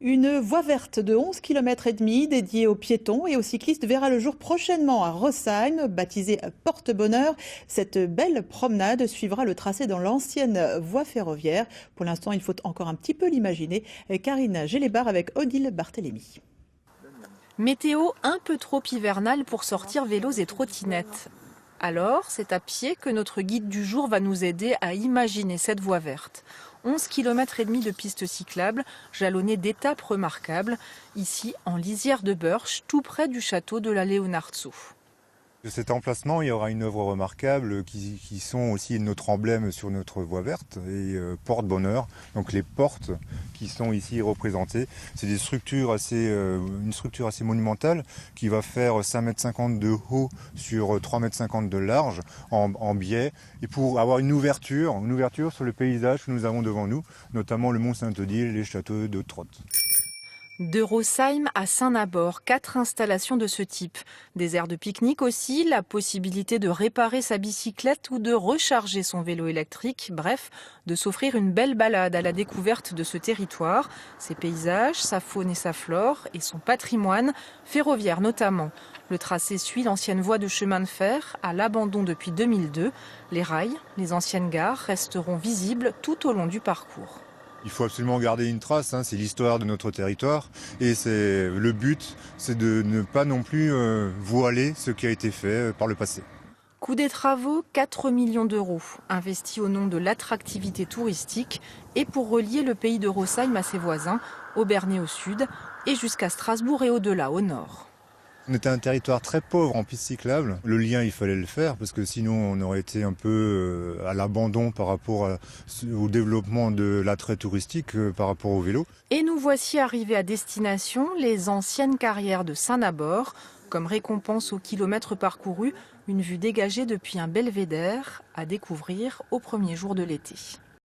Une voie verte de 11 km et demi dédiée aux piétons et aux cyclistes verra le jour prochainement à Rosheim, baptisée Porte-Bonheur. Cette belle promenade suivra le tracé dans l'ancienne voie ferroviaire. Pour l'instant, il faut encore un petit peu l'imaginer. Karine Gélébar avec Odile Barthélémy. Météo un peu trop hivernale pour sortir vélos et trottinettes. Alors, c'est à pied que notre guide du jour va nous aider à imaginer cette voie verte. 11 km et demi de pistes cyclables, jalonnées d'étapes remarquables, ici en lisière de Börsch, tout près du château de la Leonardshöhe. De cet emplacement, il y aura une œuvre remarquable qui sont aussi notre emblème sur notre voie verte et porte-bonheur. Donc les portes qui sont ici représentées, c'est des structures une structure assez monumentale qui va faire 5,50 m de haut sur 3,50 m de large en biais. Et pour avoir une ouverture sur le paysage que nous avons devant nous, notamment le mont Sainte-Odile et les châteaux de Trotte. De Rosheim à Saint-Nabor, 4 installations de ce type. Des aires de pique-nique aussi, la possibilité de réparer sa bicyclette ou de recharger son vélo électrique. Bref, de s'offrir une belle balade à la découverte de ce territoire, ses paysages, sa faune et sa flore et son patrimoine, ferroviaire notamment. Le tracé suit l'ancienne voie de chemin de fer, à l'abandon depuis 2002. Les rails, les anciennes gares resteront visibles tout au long du parcours. Il faut absolument garder une trace, c'est l'histoire de notre territoire et le but, c'est de ne pas non plus voiler ce qui a été fait par le passé. Coût des travaux, 4 millions d'euros, investis au nom de l'attractivité touristique et pour relier le pays de Rosheim à ses voisins, Obernai au sud et jusqu'à Strasbourg et au-delà au nord. On était un territoire très pauvre en pistes cyclables. Le lien, il fallait le faire parce que sinon on aurait été un peu à l'abandon par rapport au développement de l'attrait touristique par rapport au vélo. Et nous voici arrivés à destination, les anciennes carrières de Saint-Nabor. Comme récompense au kilomètre parcouru, une vue dégagée depuis un belvédère à découvrir au premier jour de l'été.